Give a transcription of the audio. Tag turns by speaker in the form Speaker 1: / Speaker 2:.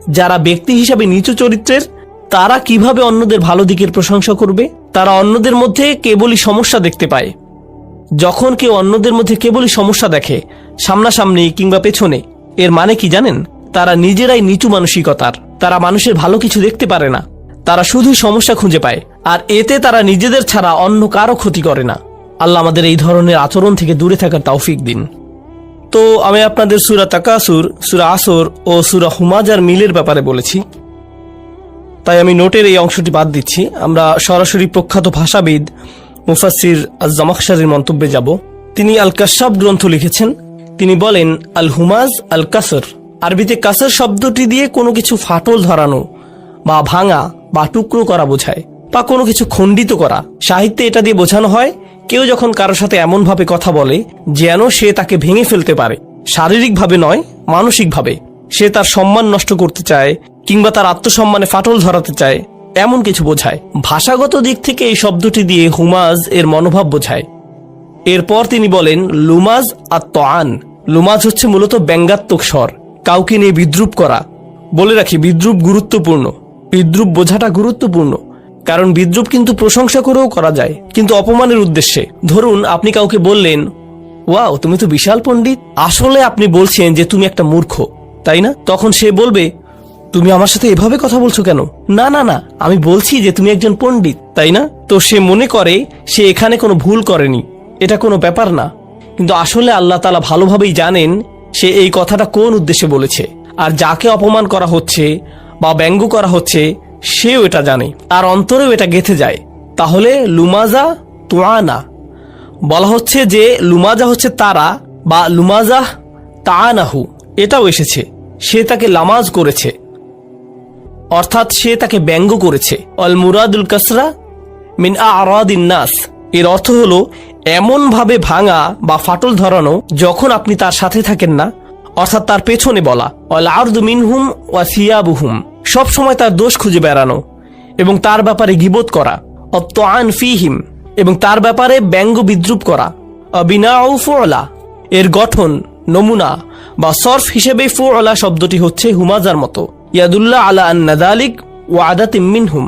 Speaker 1: যারা ব্যক্তি হিসাবে নিচু চরিত্রের তারা কিভাবে অন্যদের ভালো দিকের প্রশংসা করবে? তারা অন্যদের মধ্যে কেবলই সমস্যা দেখতে পায়। যখন কেউ অন্যদের মধ্যে কেবলই সমস্যা দেখে, সামনাসামনি কিংবা পেছনে, এর মানে কি জানেন? তারা নিজেরাই নিচু মানসিকতার। তারা মানুষের ভালো কিছু দেখতে পারে না, তারা শুধু সমস্যা খুঁজে পায়, আর এতে তারা নিজেদের ছাড়া অন্য কারো ক্ষতি করে না। আল্লাহ আমাদের এই ধরনের আচরণ থেকে দূরে থাকার তৌফিক দিন। তো আমি আপনাদের সূরা তাকাসুর, সূরা আসর ও সূরা হুমাজার মিলের ব্যাপারে বলেছি, তাই আমি নোটের এই অংশটি বাদ দিচ্ছি। আমরা সরাসরি প্রখ্যাত ভাষাবিদ মুফাসসির আজ-জামাখশারির মন্তব্যে যাব। তিনি আল কাশাফ গ্রন্থ লিখেছেন। তিনি বলেন, আল হুমাজ আল কাসর, আরবিতে কাসর শব্দটি দিয়ে কোনো কিছু ফাটল ধরানো বা ভাঙা বা টুকরো করা বোঝায়, বা কোনো কিছু খণ্ডিত করা। সাহিত্যে এটা দিয়ে বোঝানো হয় কেউ যখন কারো সাথে এমনভাবে কথা বলে যেন সে তাকে ভেঙে ফেলতে পারে, শারীরিকভাবে নয়, মানসিকভাবে। সে তার সম্মান নষ্ট করতে চায় কিংবা তার আত্মসম্মানে ফাটল ধরাতে চায়, এমন কিছু বোঝায়। ভাষাগত দিক থেকে এই শব্দটি দিয়ে হুমাজ এর মনোভাব বোঝায়। এরপর তিনি বলেন, লুমাজ আত-তাআন। লুমাজ হচ্ছে মূলত ব্যঙ্গাত্মক স্বর, কাউকে নিয়ে বিদ্রুপ করা। বলে রাখি, বিদ্রুপ গুরুত্বপূর্ণ, বিদ্রুপ বোঝাটা গুরুত্বপূর্ণ, কারণ বিদ্রুপ কিন্তু প্রশংসা করেও করা যায়, কিন্তু অপমানের উদ্দেশ্যে। ধরুন আপনি কাউকে বললেন, ওয়াও তুমি তো বিশাল পণ্ডিত। আসলে আপনি বলছেন যে তুমি একটা মূর্খ, তাই না? তখন সে বলবে, তুমি আমার সাথে এভাবে কথা বলছো কেন? না না না, আমি বলছি যে তুমি একজন পণ্ডিত, তাই না? তো সে মনে করে সে এখানে কোনো ভুল করেনি, এটা কোনো ব্যাপার না। কিন্তু আসলে আল্লাহ তাআলা ভালোভাবেই জানেন সে এই কথাটা কোন উদ্দেশ্যে বলেছে, আর যাকে অপমান করা হচ্ছে বা ব্যঙ্গ করা হচ্ছে সেও এটা জানে, আর অন্তরেও এটা গেঁথে যায়। তাহলে লুমাজা তুআনা বলা হচ্ছে যে লুমাজা হচ্ছে তারা, বা লুমাজা তাআনাহু এটাও এসেছে, সে তাকে লামাজ করেছে, অর্থাৎ সে তাকে ব্যঙ্গ করেছে। অল মুরাদুল কাসরা মিন আ'রাদিন নাস, এর অর্থ হলো এমন ভাবে ভাঙা বা ফাটল ধরানো যখন আপনি তার সাথে থাকেন না, অর্থাৎ তার পেছনে বলা। অল আরদু মিনহুম ওয়া সিয়াবুহুম, সব সময় তার দোষ খুঁজে বেড়ানো এবং তার ব্যাপারে গীবত করা। অত-তাআন ফীহিম, এবং তার ব্যাপারে ব্যঙ্গ বিদ্রুপ করা। বিনাউ ফুআলা, এর গঠন, নমুনা বা সরফ হিসেবে ফুআলা শব্দটি হচ্ছে হুমাজার মতো। ইয়াদুল্লাহ আলা আন্না যালিক ওয়া আদাতিম মিনহুম,